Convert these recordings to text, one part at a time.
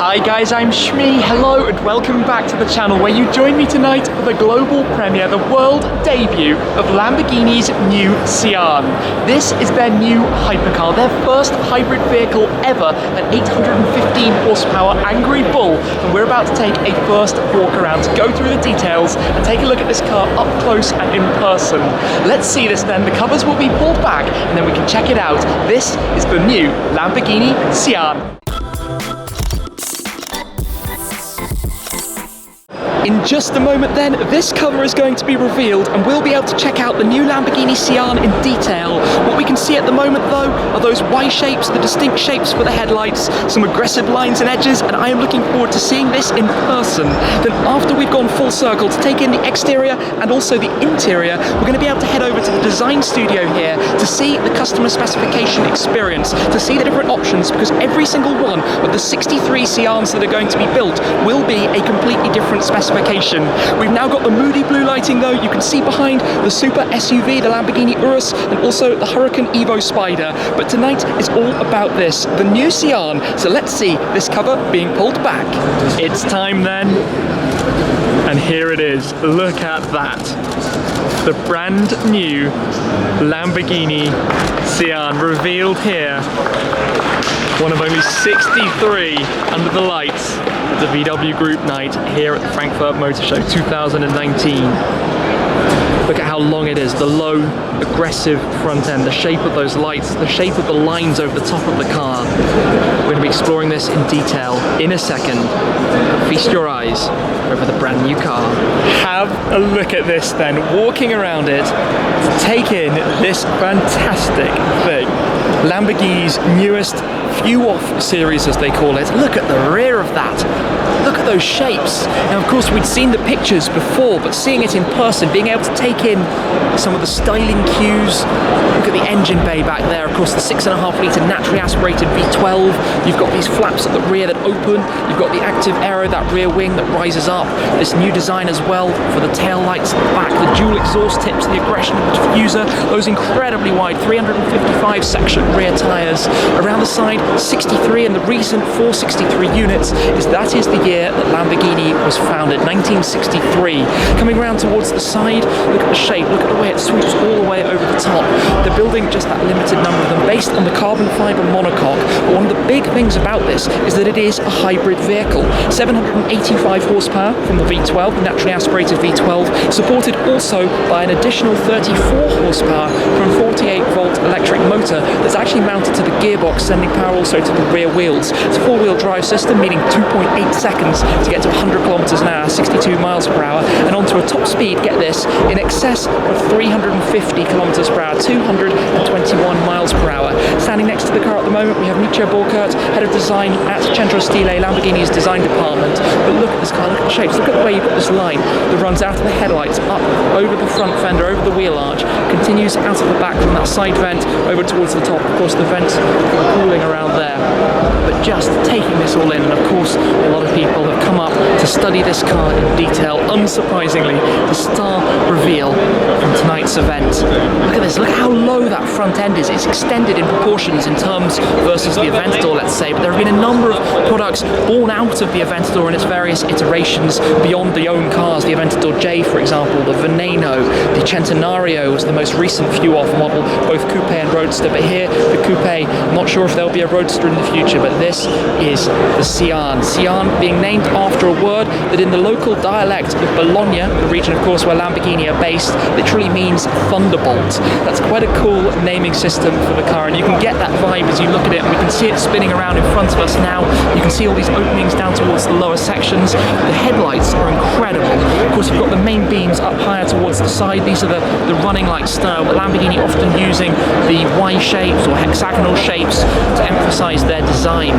Hi guys, I'm Shmi. Hello and welcome back to the channel where you join me tonight for the global premiere, the world debut of Lamborghini's new Sian. This is their new hypercar, their first hybrid vehicle ever, an 815 horsepower Angry Bull, and we're about to take a first walk around to go through the details and take a look at this car up close and in person. Let's see this then. The covers will be pulled back and then we can check it out. This is the new Lamborghini Sian. In just a moment then, this cover is going to be revealed and we'll be able to check out the new Lamborghini Sian in detail. What we can see at the moment though are those Y-shapes, the distinct shapes for the headlights, some aggressive lines and edges, and I am looking forward to seeing this in person. Then after we've gone full circle to take in the exterior and also the interior, we're going to be able to head over to the design studio here to see the customer specification experience, to see the different options, because every single one of the 63 Sians that are going to be built will be a completely different specification. We've now got the moody blue lighting though. You can see behind the super SUV, the Lamborghini Urus, and also the Huracan Evo Spider. But tonight is all about this, the new Sian. So let's see this cover being pulled back. It's time then. And here it is. Look at that. The brand new Lamborghini Sian revealed here. One of only 63 under the lights of the VW Group night here at the Frankfurt Motor Show 2019. Look at how long it is, the low, aggressive front end, the shape of those lights, the shape of the lines over the top of the car. We're going to be exploring this in detail in a second. Feast your eyes over the brand new car. Have a look at this then, walking around it to take in this fantastic thing. Lamborghini's newest few-off series, as they call it. Look at the rear of that. Look at those shapes. Now, of course, we'd seen the pictures before, but seeing it in person, being able to take in some of the styling cues. Look at the engine bay back there. Of course, the 6.5 litre naturally aspirated V12. You've got these flaps at the rear that open. You've got the active aero, that rear wing that rises up. This new design as well for the tail lights at the back, the dual exhaust tips, the aggression of the diffuser, those incredibly wide 355 section rear tyres. Around the side, 63, and the reason for 63 units is that is the year that Lamborghini was founded, 1963. Coming around towards the side, look at the shape, look at the way it sweeps all the way over the top. They're building just that limited number of them based on the carbon fibre monocoque. But one of the big things about this is that it is a hybrid vehicle. 785 horsepower from the V12, the naturally aspirated V12, supported also by an additional 34 horsepower from a 48 volt electric motor that's actually mounted to the gearbox, sending power also to the rear wheels. It's a four-wheel drive system, meaning 2.8 seconds to get to 100 kilometers an hour, 62 miles per hour, and onto a top speed, get this, in excess of 350 kilometers per hour, 221 miles per hour. Standing next to the car at the moment, we have Micio Borkert, head of design at Centro Stile, Lamborghini's design department. But look at this car, look at the shapes, look at the way you've got this line that runs out of the headlights, up over the front fender, over the wheel arch, continues out of the back from that side vent over towards the top. Of course, the vents are cooling around there. But just taking this all in, and of course, a lot of people have come up to study this car in detail. Unsurprisingly, the star reveal from tonight's event. Look at this, look at how low that front end is. It's extended in proportions in terms versus the Aventador, let's say, but there have been a number of products born out of the Aventador in its various iterations beyond the own cars. The Aventador J, for example, the Veneno, the Centenario was the most recent few-off model, both coupe and roadster, but here, the coupe, I'm not sure if there'll be a roadster in the future, but this is the Sian. Sian being named after a word that in the local dialect of Bologna, the region of course where Lamborghini are based, literally means thunderbolt. That's quite a cool naming system for the car, and you can get that vibe as you look at it, and we can see it spinning around in front of us now. You can see all these openings down towards the lower sections. The headlights are incredible. Of course, you've got the main beams up higher towards the side. These are the running light style, but Lamborghini often using the Y shapes or hexagonal shapes to emphasize their design.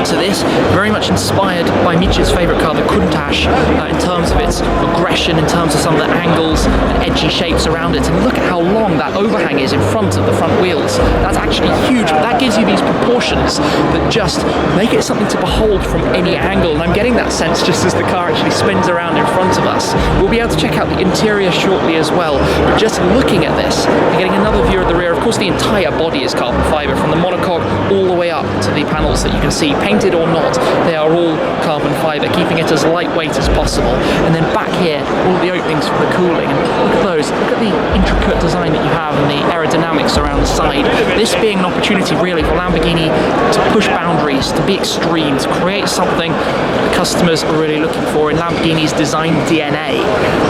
So this very much inspired by Peach's favourite car, the Countach, in terms of its aggression, in terms of some of the angles and edgy shapes around it. And look at how long that overhang is in front of the front wheels. That's actually huge, but that gives you these proportions that just make it something to behold from any angle. And I'm getting that sense just as the car actually spins around in front of us. We'll be able to check out the interior shortly as well, but just looking at this, you're getting another view of the rear. Of course, the entire body is carbon fibre, from the monocoque all the way up to the panels that you can see, painted or not, they are all carbon fibre, keeping it as lightweight as possible. And then back here, all the openings for the cooling. And look at those, look at the intricate design that you have and the aerodynamics around the side. This being an opportunity really for Lamborghini to push boundaries, to be extreme, to create something the customers are really looking for in Lamborghini's design DNA.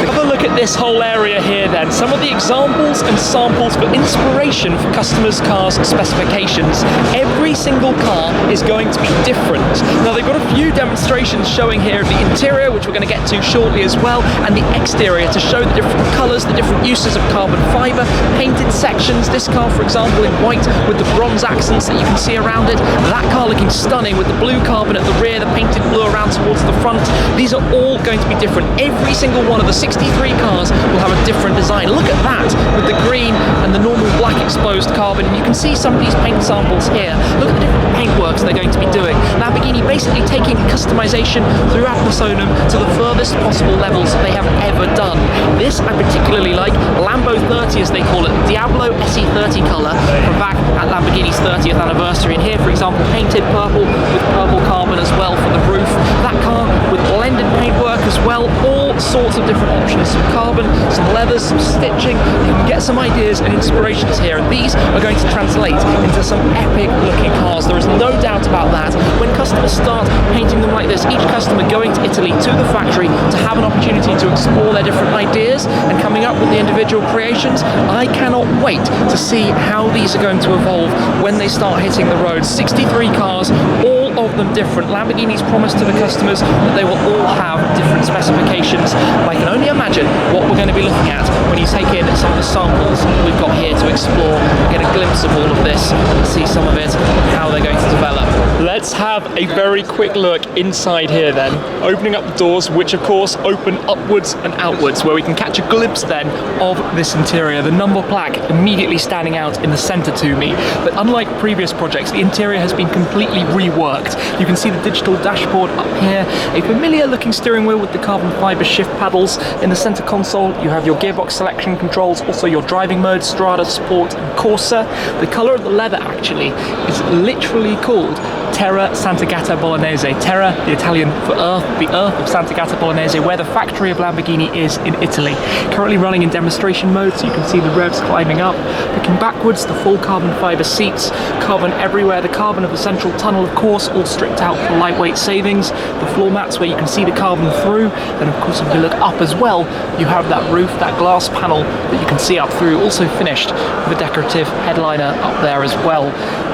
Have a look at this whole area here then, some of the examples and samples for inspiration for customers' cars' specifications. Every single car is going to be different. Now they've got a few demonstrations showing here of the interior, which we're going to get to shortly as well, and the exterior to show the different colours, the different uses of carbon fibre, painted sections. This car, for example, in white with the bronze accents that you can see around it. That car looking stunning with the blue carbon at the rear, the painted blue around towards the front. These are all going to be different. Every single one of the 63 cars will have a different design. Look at that with the green and the normal black exposed carbon. You can see some of these paint samples here. Look at the different paintworks they're going to be doing. Lamborghini basically taking customization throughout Personum to the furthest possible levels they have ever done. This I particularly like. Lambo 30 as they call it, Diablo SE30 colour from back at Lamborghini's 30th anniversary. And here, for example, painted purple with purple carbon as well for the roof. That car with blended paintwork as well, all sorts of different options, some carbon, some leathers, some stitching. You can get some ideas and inspirations here, and these are going to translate into some epic looking cars. There is no doubt about that. When customers start painting them like this, each customer going to Italy to the factory to have an opportunity to explore their different ideas and coming up with the individual creations, I cannot wait to see how these are going to evolve when they start hitting the road. 63 cars, all of them different. Lamborghini's promised to the customers that they will all have different specifications. I can only imagine what we're going to be looking at when you take in some of the samples we've got here to explore, get a glimpse of all of this, and see some of it, how they're going to develop. Let's have a very quick look inside here then, opening up the doors, which of course open upwards and outwards, where we can catch a glimpse then of this interior. The number plaque immediately standing out in the center to me, but unlike previous projects, the interior has been completely reworked. You can see the digital dashboard up here, a familiar looking steering wheel with the carbon fiber shift paddles. In the center console you have your gearbox selection controls, also your driving mode, Strada, Sport and Corsa. The color of the leather actually is literally called Terra Sant'Agata Bolognese. Terra, the Italian for earth, the earth of Sant'Agata Bolognese, where the factory of Lamborghini is in Italy. Currently running in demonstration mode, so you can see the revs climbing up. Looking backwards, the full carbon fiber seats, carbon everywhere, the carbon of the central tunnel of course, all stripped out for lightweight savings. The floor mats where you can see the carbon through, and of course if you look up as well, you have that roof, that glass panel that you can see up through, also finished with a decorative headliner up there as well.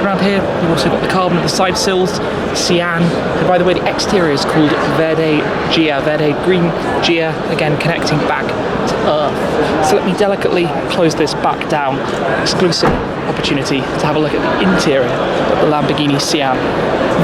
Around here you've also got the carbon of the side sills, Sian, and by the way the exterior is called Verde Gia, Verde Green Gia, again connecting back to earth. So let me delicately close this back down. Exclusive opportunity to have a look at the interior of the Lamborghini Sian.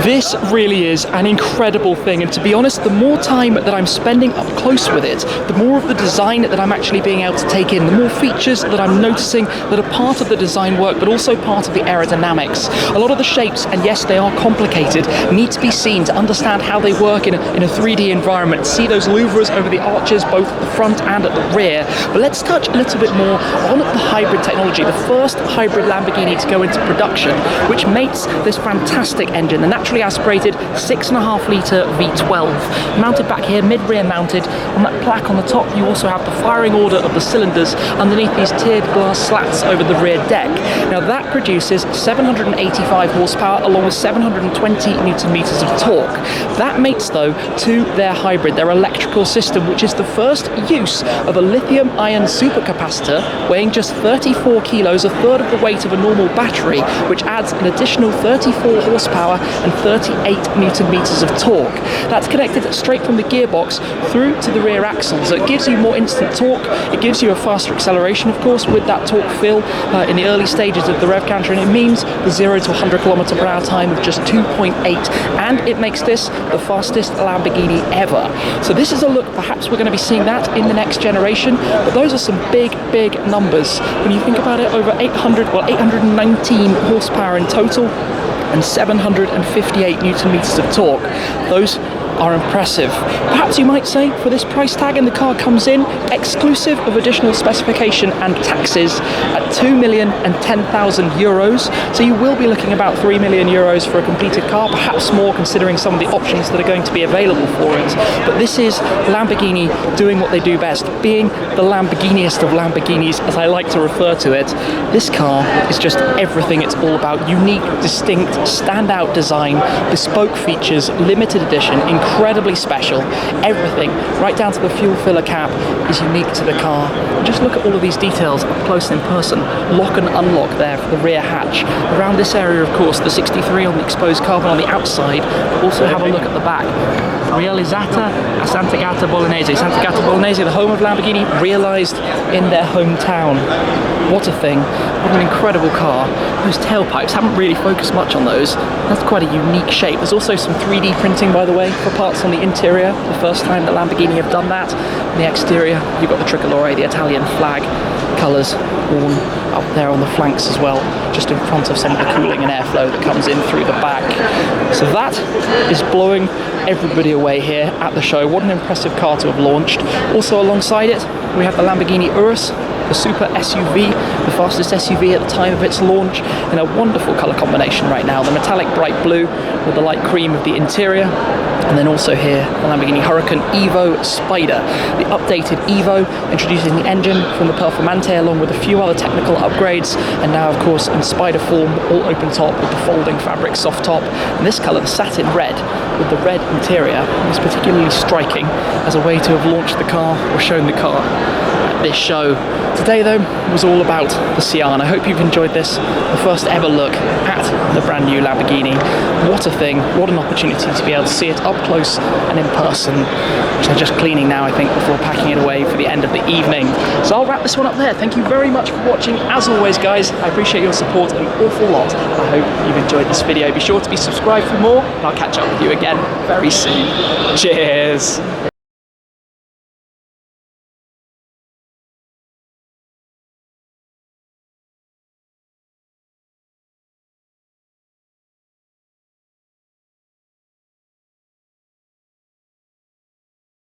This really is an incredible thing, and to be honest, the more time that I'm spending up close with it, the more of the design that I'm actually being able to take in, the more features that I'm noticing that are part of the design work, but also part of the aerodynamics. A lot of the shapes, and yes, they are complicated, need to be seen to understand how they work in a 3D environment. See those louvres over the arches, both at the front and at the rear. But let's touch a little bit more on the hybrid technology, the first hybrid Lamborghini to go into production, which mates this fantastic engine, the naturally aspirated 6.5 litre V12. Mounted back here, mid-rear mounted. On that plaque on the top, you also have the firing order of the cylinders underneath these tiered glass slats over the rear deck. Now that produces 785 horsepower along with 720 newton meters of torque. That mates though to their hybrid, their electrical system, which is the first use of a lithium-iron supercapacitor weighing just 34 kilos, a third of the weight of a normal battery, which adds an additional 34 horsepower and 238 newton meters of torque. That's connected straight from the gearbox through to the rear axle, so it gives you more instant torque. It gives you a faster acceleration, of course, with that torque fill in the early stages of the rev counter, and it means the 0 to 100 km/h time of just 2.8, and it makes this the fastest Lamborghini ever. So this is a look, perhaps we're going to be seeing that in the next generation, but those are some big numbers. When you think about it, over 819 horsepower in total and 758 newton meters of torque. Those are impressive. Perhaps you might say, for this price tag, and the car comes in exclusive of additional specification and taxes at €2,010,000. So you will be looking about €3 million for a completed car, perhaps more considering some of the options that are going to be available for it. But this is Lamborghini doing what they do best, being the Lamborghiniest of Lamborghinis, as I like to refer to it. This car is just everything it's all about. Unique, distinct, standout design, bespoke features, limited edition, incredibly special. Everything, right down to the fuel filler cap, is unique to the car. And just look at all of these details up close and in person. Lock and unlock there for the rear hatch. Around this area, of course, the 63 on the exposed carbon on the outside. Also have a look at the back. Realizzata a Santa Gata Bolognese. Santa Gata Bolognese, the home of Lamborghini, realized in their hometown. What a thing. What an incredible car. Those tailpipes, haven't really focused much on those. That's quite a unique shape. There's also some 3D printing, by the way, for parts on the interior. The first time that Lamborghini have done that. On the exterior, you've got the tricolore, the Italian flag colours worn up there on the flanks as well, just in front of some of the cooling and airflow that comes in through the back. So that is blowing everybody away here at the show. What an impressive car to have launched. Also alongside it, we have the Lamborghini Urus, the super SUV, the fastest SUV at the time of its launch, in a wonderful colour combination right now. The metallic bright blue with the light cream of the interior. And then also here, the Lamborghini Huracan Evo Spider, the updated Evo, introducing the engine from the Performante along with a few other technical upgrades, and now of course in Spider form, all open top with the folding fabric soft top. And this colour, the satin red, with the red interior, is particularly striking as a way to have launched the car or shown the car at this show. Today though was all about the Sian. I hope you've enjoyed this, the first ever look at the brand new Lamborghini. What a thing, what an opportunity to be able to see it up close and in person, which they're just cleaning now, I think, before packing it away for the end of the evening. So I'll wrap this one up there. Thank you very much for watching. As always, guys, I appreciate your support an awful lot. I hope you've enjoyed this video. Be sure to be subscribed for more, and I'll catch up with you again very soon. Cheers!